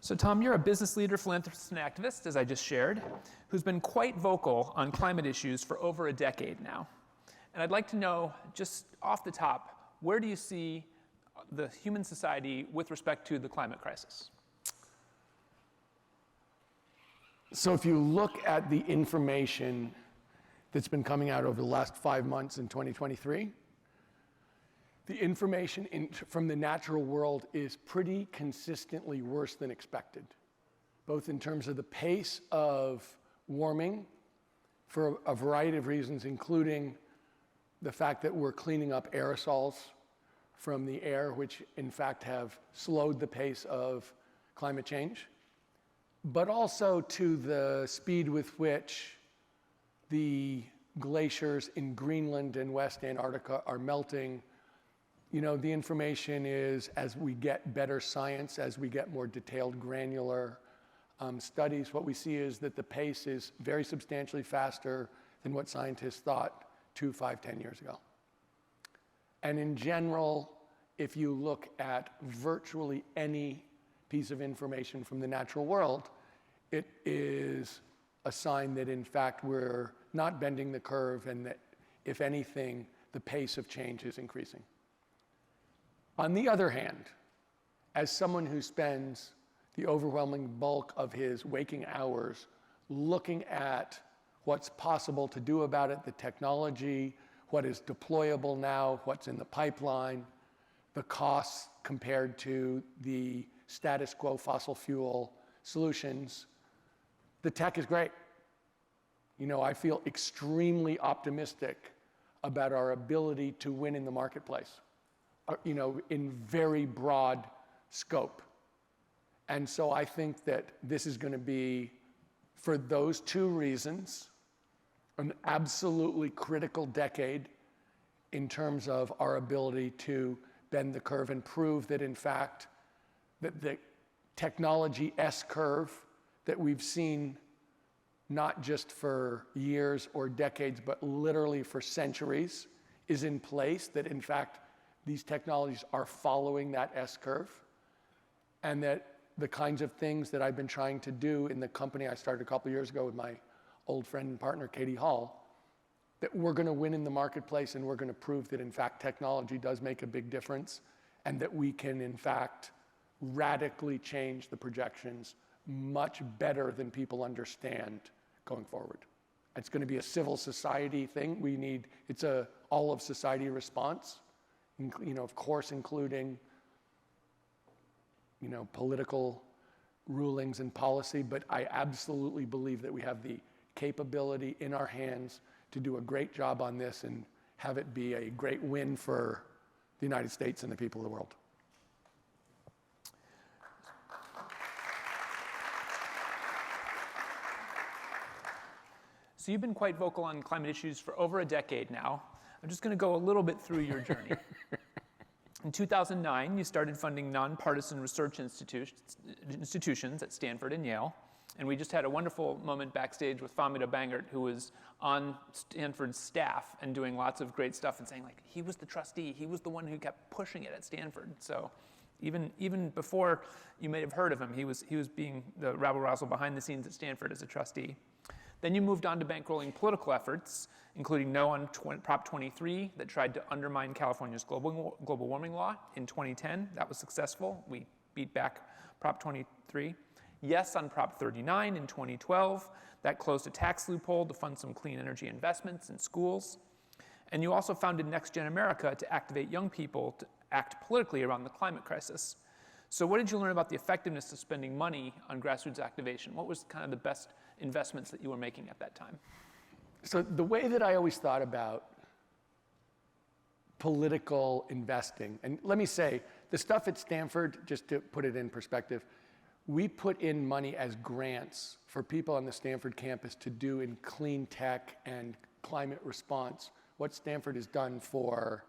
So Tom, you're a business leader, philanthropist, and activist, as I just shared, who's been quite vocal on climate issues for over a decade now. And I'd like to know, just off the top, where do you see the human society with respect to the climate crisis? So if you look at the information that's been coming out over the last 5 months in 2023, the information from the natural world is pretty consistently worse than expected, both in terms of the pace of warming for a variety of reasons, including the fact that we're cleaning up aerosols from the air, which in fact have slowed the pace of climate change, but also to the speed with which the glaciers in Greenland and West Antarctica are melting. You know, the information is, as we get better science, as we get more detailed, granular studies, what we see is that the pace is very substantially faster than what scientists thought 2, 5, 10 years ago. And in general, if you look at virtually any piece of information from the natural world, it is a sign that in fact we're not bending the curve and that, if anything, the pace of change is increasing. On the other hand, as someone who spends the overwhelming bulk of his waking hours looking at what's possible to do about it, the technology, what is deployable now, what's in the pipeline, the costs compared to the status quo fossil fuel solutions, the tech is great. You know, I feel extremely optimistic about our ability to win in the marketplace, you know, in very broad scope. And so I think that this is going to be, for those two reasons, an absolutely critical decade in terms of our ability to bend the curve and prove that, in fact, that the technology S-curve that we've seen not just for years or decades, but literally for centuries, is in place, that in fact these technologies are following that S-curve, and that the kinds of things that I've been trying to do in the company I started a couple years ago with my old friend and partner, Katie Hall, that we're going to win in the marketplace, and we're going to prove that in fact technology does make a big difference, and that we can in fact radically change the projections much better than people understand going forward. It's going to be a civil society thing. It's a all of society response, you know, of course, including, you know, political rulings and policy, but I absolutely believe that we have the capability in our hands to do a great job on this and have it be a great win for the United States and the people of the world. So you've been quite vocal on climate issues for over a decade now. I'm just going to go a little bit through your journey. In 2009, you started funding nonpartisan research institutions at Stanford and Yale. And we just had a wonderful moment backstage with Famida Bangert, who was on Stanford's staff and doing lots of great stuff and saying, like, he was the trustee. He was the one who kept pushing it at Stanford. So even before you may have heard of him, he was being the rabble-rousel behind the scenes at Stanford as a trustee. Then you moved on to bankrolling political efforts, including No on Prop 23 that tried to undermine California's global warming law in 2010. That was successful. We beat back Prop 23. Yes on Prop 39 in 2012. That closed a tax loophole to fund some clean energy investments in schools. And you also founded Next Gen America to activate young people to act politically around the climate crisis. So what did you learn about the effectiveness of spending money on grassroots activation? What was kind of the best investments that you were making at that time? So the way that I always thought about political investing, and let me say, the stuff at Stanford, just to put it in perspective, we put in money as grants for people on the Stanford campus to do in clean tech and climate response what Stanford has done for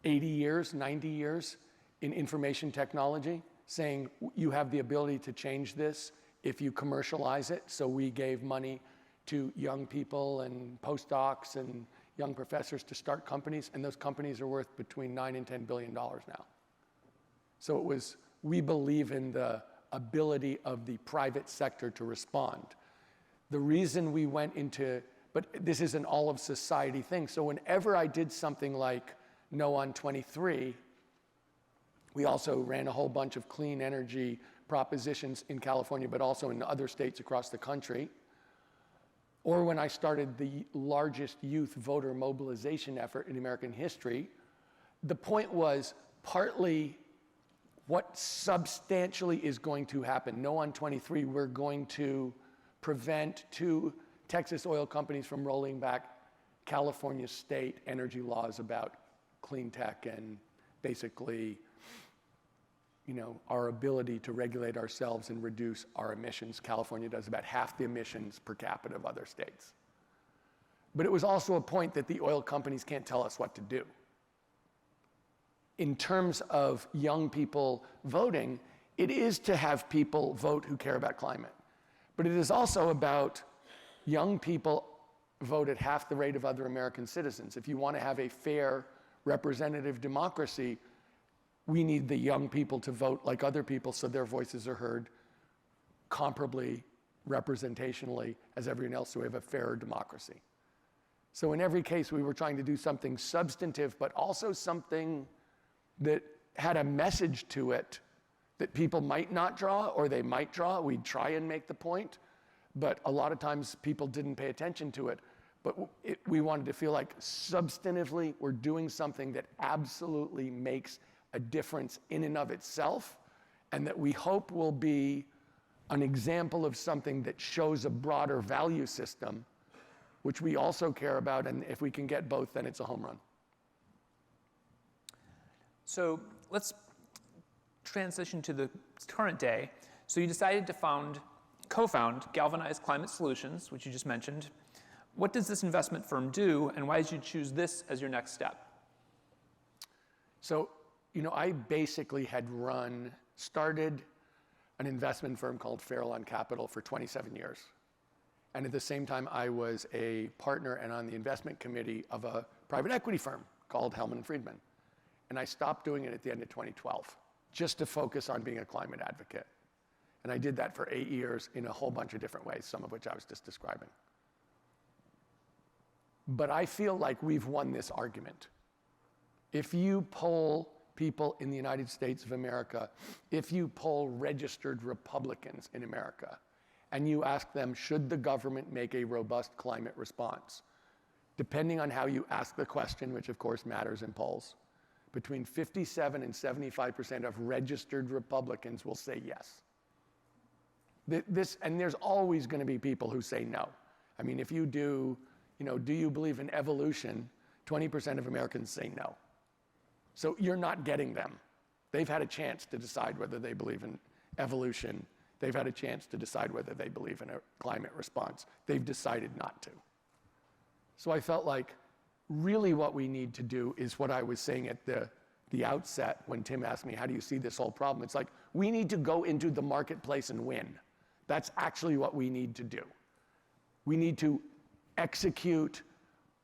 80 years, 90 years in information technology, saying you have the ability to change this if you commercialize it. So we gave money to young people and postdocs and young professors to start companies, and those companies are worth between $9 and $10 billion now. So we believe in the ability of the private sector to respond. The reason we went into, but this is an all of society thing. So whenever I did something like No on 23, we also ran a whole bunch of clean energy propositions in California, but also in other states across the country. Or when I started the largest youth voter mobilization effort in American history, the point was partly what substantially is going to happen. No on 23, we're going to prevent 2 Texas oil companies from rolling back California state energy laws about clean tech and basically, our ability to regulate ourselves and reduce our emissions. California does about half the emissions per capita of other states. But it was also a point that the oil companies can't tell us what to do. In terms of young people voting, it is to have people vote who care about climate. But it is also about young people vote at half the rate of other American citizens. If you want to have a fair representative democracy, we need the young people to vote like other people so their voices are heard comparably, representationally as everyone else, so we have a fairer democracy. So in every case, we were trying to do something substantive, but also something that had a message to it that people might not draw or they might draw. We'd try and make the point, but a lot of times people didn't pay attention to it. But we wanted to feel like substantively we're doing something that absolutely makes a difference in and of itself, and that we hope will be an example of something that shows a broader value system, which we also care about, and if we can get both, then it's a home run. So let's transition to the current day. So you decided to co-found Galvanized Climate Solutions, which you just mentioned. What does this investment firm do, and why did you choose this as your next step? So, I basically had started an investment firm called Farallon Capital for 27 years. And at the same time, I was a partner and on the investment committee of a private equity firm called Hellman & Friedman. And I stopped doing it at the end of 2012, just to focus on being a climate advocate. And I did that for 8 years in a whole bunch of different ways, some of which I was just describing. But I feel like we've won this argument. If you poll people in the United States of America, if you poll registered Republicans in America, and you ask them, should the government make a robust climate response? Depending on how you ask the question, which of course matters in polls, between 57 and 75% of registered Republicans will say yes. And there's always going to be people who say no. I mean, if you do you believe in evolution? 20% of Americans say no. So you're not getting them. They've had a chance to decide whether they believe in evolution. They've had a chance to decide whether they believe in a climate response. They've decided not to. So I felt like really what we need to do is what I was saying at the outset when Tim asked me, how do you see this whole problem? It's like, we need to go into the marketplace and win. That's actually what we need to do. We need to execute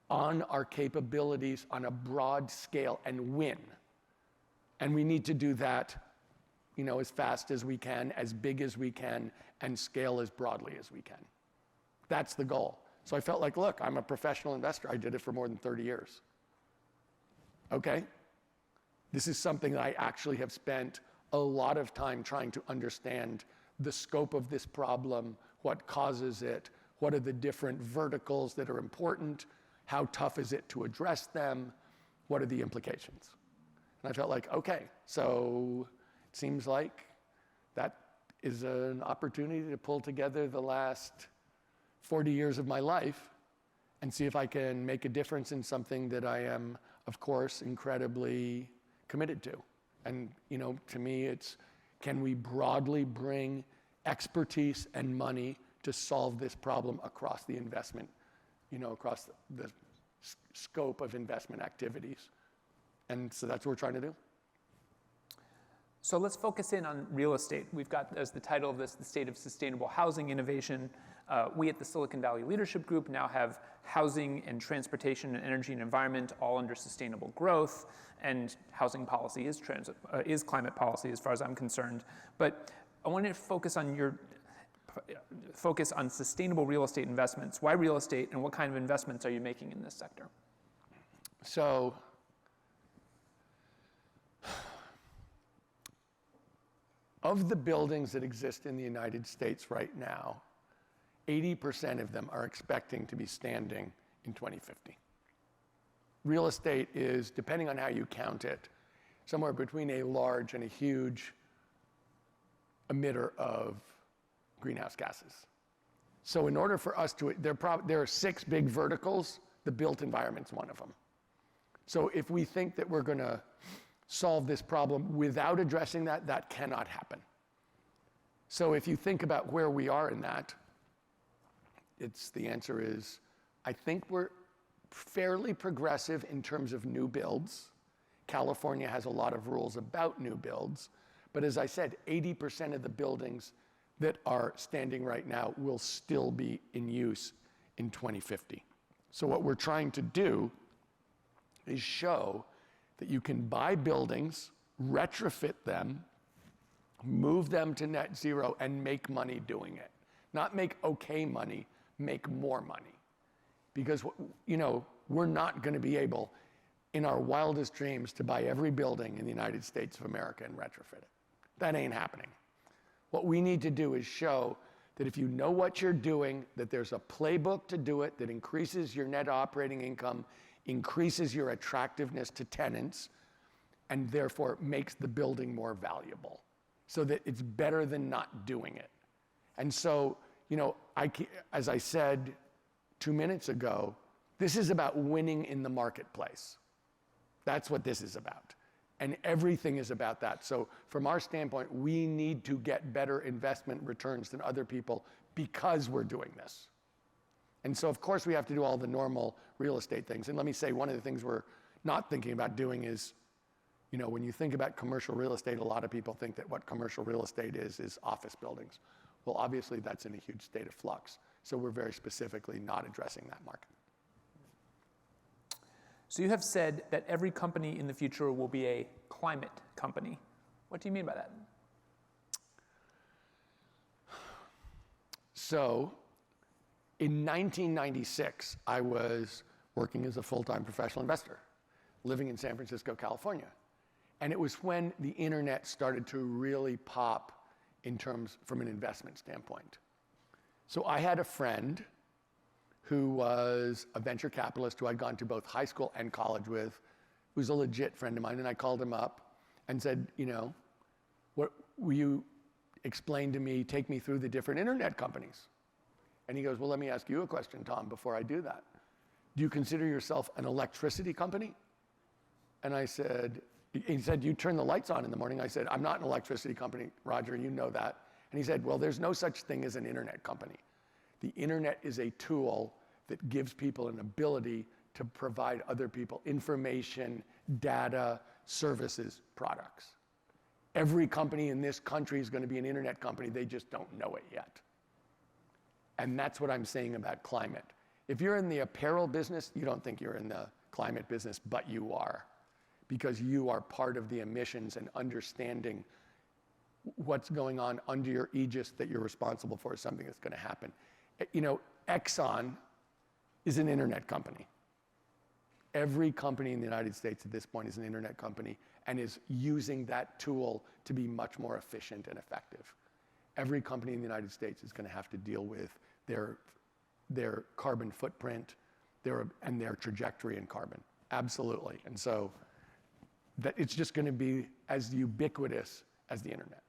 on our capabilities on a broad scale and win. And we need to do that, as fast as we can, as big as we can, and scale as broadly as we can. That's the goal. So I felt like, look, I'm a professional investor. I did it for more than 30 years. Okay? This is something that I actually have spent a lot of time trying to understand the scope of this problem, what causes it, what are the different verticals that are important, how tough is it to address them, what are the implications? And I felt like, okay, so it seems like that is an opportunity to pull together the last 40 years of my life and see if I can make a difference in something that I am, of course, incredibly committed to. And, to me, it's, can we broadly bring expertise and money to solve this problem across the investment, across the scope of investment activities? And so that's what we're trying to do. So let's focus in on real estate. We've got as the title of this, the State of Sustainable Housing Innovation. We at the Silicon Valley Leadership Group now have housing and transportation and energy and environment all under sustainable growth, and housing policy is climate policy as far as I'm concerned. But I want to focus on sustainable real estate investments. Why real estate, and what kind of investments are you making in this sector? So, of the buildings that exist in the United States right now, 80% of them are expecting to be standing in 2050. Real estate is, depending on how you count it, somewhere between a large and a huge emitter of greenhouse gases. So in order for us to, there are 6 big verticals, the built environment's one of them. So if we think that we're gonna solve this problem without addressing that, that cannot happen. So if you think about where we are in that, the answer is, I think we're fairly progressive in terms of new builds. California has a lot of rules about new builds, but as I said, 80% of the buildings that are standing right now will still be in use in 2050. So what we're trying to do is show that you can buy buildings, retrofit them, move them to net zero, and make money doing it. Not make okay money, make more money. Because, we're not going to be able, in our wildest dreams, to buy every building in the United States of America and retrofit it. That ain't happening. What we need to do is show that if you know what you're doing, that there's a playbook to do it that increases your net operating income, increases your attractiveness to tenants, and therefore makes the building more valuable, so that it's better than not doing it. And so, as I said 2 minutes ago, this is about winning in the marketplace. That's what this is about. And everything is about that. So from our standpoint, we need to get better investment returns than other people because we're doing this. And so, of course, we have to do all the normal real estate things. And let me say, one of the things we're not thinking about doing is, when you think about commercial real estate, a lot of people think that what commercial real estate is office buildings. Well, obviously, that's in a huge state of flux. So we're very specifically not addressing that market. So you have said that every company in the future will be a climate company. What do you mean by that? So in 1996, I was working as a full-time professional investor, living in San Francisco, California. And it was when the internet started to really pop from an investment standpoint. So I had a friend who was a venture capitalist who I'd gone to both high school and college with, who's a legit friend of mine, and I called him up and said, what will you explain to me, take me through the different internet companies? And he goes, well, let me ask you a question, Tom, before I do that. Do you consider yourself an electricity company? And he said, you turn the lights on in the morning. I said, I'm not an electricity company, Roger, you know that. And he said, well, there's no such thing as an internet company. The internet is a tool that gives people an ability to provide other people information, data, services, products. Every company in this country is going to be an internet company. They just don't know it yet. And that's what I'm saying about climate. If you're in the apparel business, you don't think you're in the climate business, but you are, because you are part of the emissions and understanding what's going on under your aegis that you're responsible for is something that's going to happen. Exxon is an internet company. Every company in the United States at this point is an internet company and is using that tool to be much more efficient and effective. Every company in the United States is going to have to deal with their carbon footprint and their trajectory in carbon. Absolutely. And so it's just going to be as ubiquitous as the internet.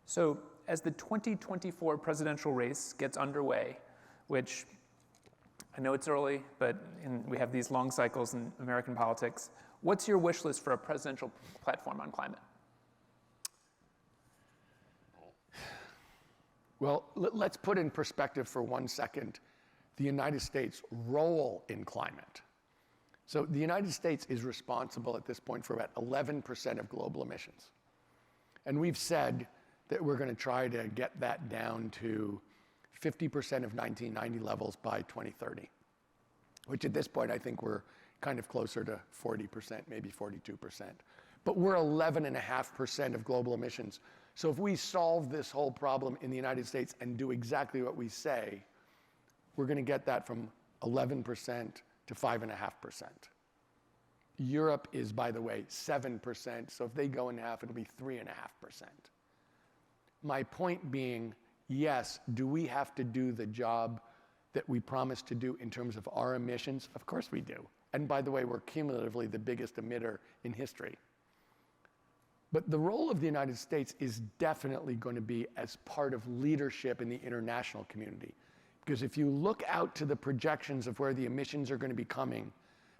So as the 2024 presidential race gets underway, which I know it's early, but we have these long cycles in American politics, what's your wish list for a presidential platform on climate? Well, let's put in perspective for 1 second the United States' role in climate. So the United States is responsible at this point for about 11% of global emissions. And we've said that we're going to try to get that down to 50% of 1990 levels by 2030, which at this point I think we're kind of closer to 40%, maybe 42%. But we're 11.5% of global emissions. So if we solve this whole problem in the United States and do exactly what we say, we're going to get that from 11% to 5.5%. Europe is, by the way, 7%, so if they go in half, it'll be 3.5%. My point being, yes, do we have to do the job that we promised to do in terms of our emissions? Of course we do. And by the way, we're cumulatively the biggest emitter in history. But the role of the United States is definitely going to be as part of leadership in the international community. Because if you look out to the projections of where the emissions are going to be coming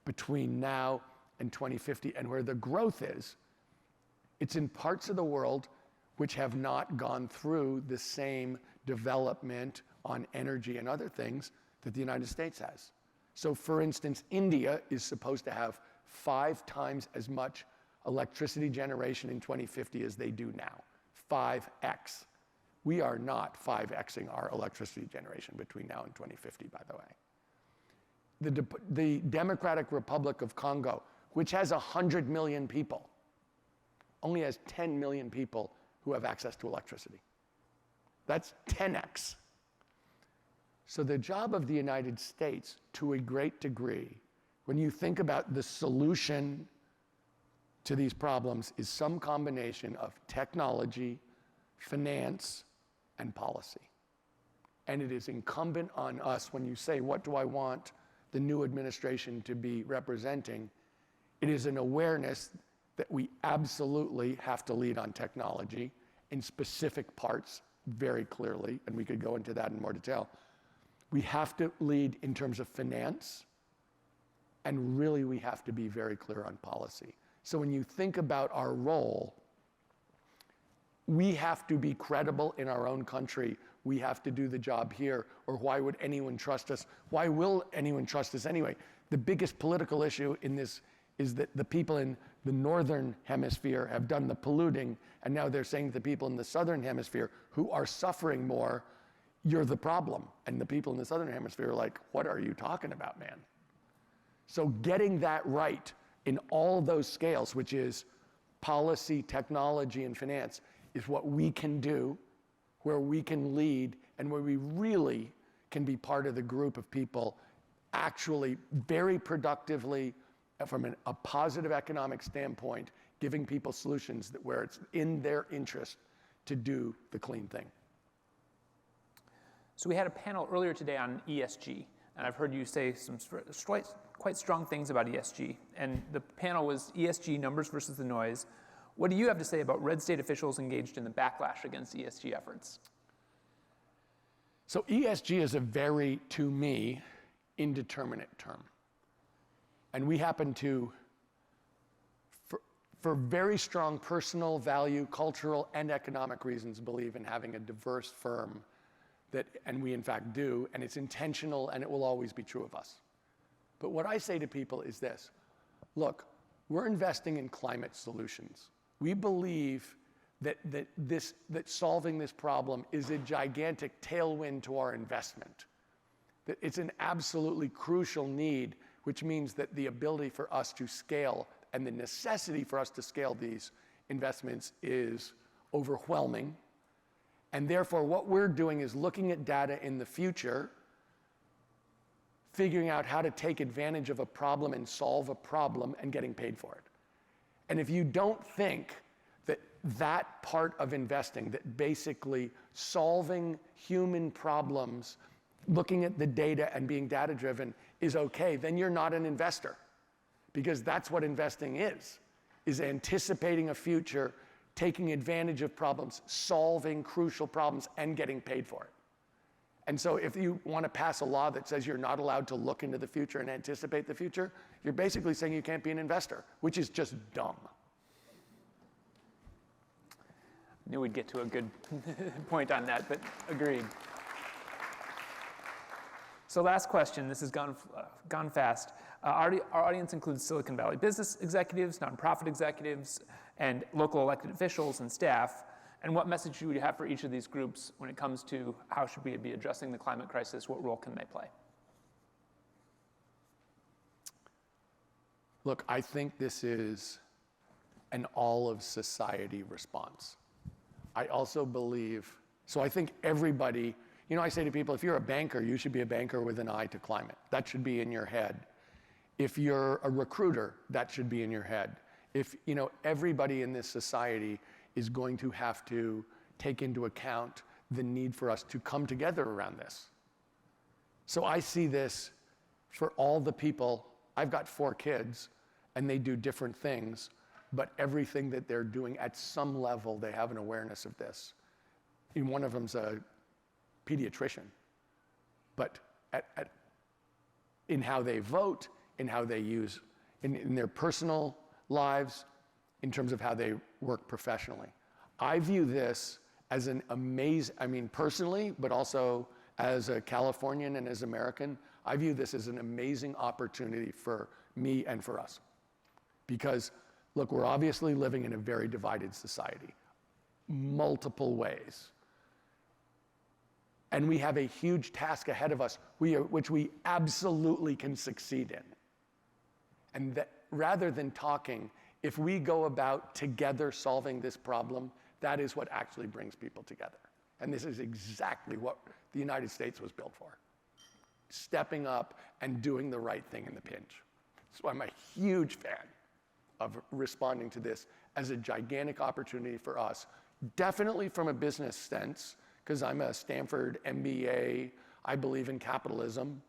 between now and 2050 and where the growth is, it's in parts of the world which have not gone through the same development on energy and other things that the United States has. So for instance, India is supposed to have 5 times as much electricity generation in 2050 as they do now. 5x. We are not 5xing our electricity generation between now and 2050, by the way. The Democratic Republic of Congo, which has 100 million people, only has 10 million people who have access to electricity. That's 10x. So the job of the United States, to a great degree, when you think about the solution to these problems, is some combination of technology, finance, and policy. And it is incumbent on us, when you say, what do I want the new administration to be representing? It is an awareness that we absolutely have to lead on technology in specific parts very clearly, and we could go into that in more detail. We have to lead in terms of finance, and really we have to be very clear on policy. So when you think about our role, we have to be credible in our own country. We have to do the job here, or why would anyone trust us? Why will anyone trust us anyway? The biggest political issue in this is that the people in the northern hemisphere have done the polluting, and now they're saying to the people in the southern hemisphere who are suffering more, you're the problem. And the people in the southern hemisphere are like, what are you talking about, man? So getting that right in all those scales, which is policy, technology, and finance, is what we can do, where we can lead, and where we really can be part of the group of people actually very productively, from a positive economic standpoint, giving people solutions that where it's in their interest to do the clean thing. So we had a panel earlier today on ESG, and I've heard you say some quite strong things about ESG. And the panel was ESG numbers versus the noise. What do you have to say about red state officials engaged in the backlash against ESG efforts? So ESG is a very, to me, indeterminate term. And we happen to, for very strong personal value, cultural, and economic reasons, believe in having a diverse firm that, and we in fact do, and it's intentional and it will always be true of us. But what I say to people is this: look, we're investing in climate solutions. We believe that solving this problem is a gigantic tailwind to our investment. That it's an absolutely crucial need, which means that the ability for us to scale and the necessity for us to scale these investments is overwhelming. And therefore, what we're doing is looking at data in the future, figuring out how to take advantage of a problem and solve a problem and getting paid for it. And if you don't think that that part of investing, that basically solving human problems, looking at the data and being data-driven is okay, then you're not an investor. Because that's what investing is anticipating a future, taking advantage of problems, solving crucial problems, and getting paid for it. And so if you want to pass a law that says you're not allowed to look into the future and anticipate the future, you're basically saying you can't be an investor, which is just dumb. Knew we'd get to a good point on that, but agreed. So last question, this has gone fast. Our audience includes Silicon Valley business executives, nonprofit executives, and local elected officials and staff. And what message do you have for each of these groups when it comes to how should we be addressing the climate crisis? What role can they play? Look, I think this is an all of society response. I also believe, so I think everybody, I say to people, if you're a banker, you should be a banker with an eye to climate. That should be in your head. If you're a recruiter, that should be in your head. If, everybody in this society is going to have to take into account the need for us to come together around this. So I see this for all the people. I've got 4 kids, and they do different things, but everything that they're doing at some level, they have an awareness of this. One of them's a pediatrician, but in how they vote, in how they use, in their personal lives, in terms of how they work professionally. I view this as an amazing, personally, but also as a Californian and as American, I view this as an amazing opportunity for me and for us. Because, look, we're obviously living in a very divided society, multiple ways. And we have a huge task ahead of us, which we absolutely can succeed in. And that rather than talking, if we go about together solving this problem, that is what actually brings people together. And this is exactly what the United States was built for. Stepping up and doing the right thing in the pinch. So I'm a huge fan of responding to this as a gigantic opportunity for us, definitely from a business sense, because I'm a Stanford MBA, I believe in capitalism,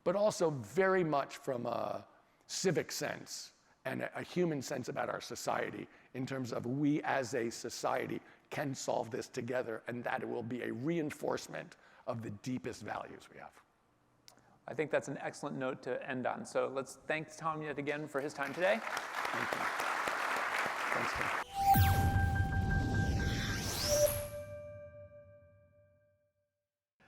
but also very much from a civic sense and a human sense about our society in terms of we as a society can solve this together, and that it will be a reinforcement of the deepest values we have. I think that's an excellent note to end on. So let's thank Tom yet again for his time today. Thank you. Thanks, Tim.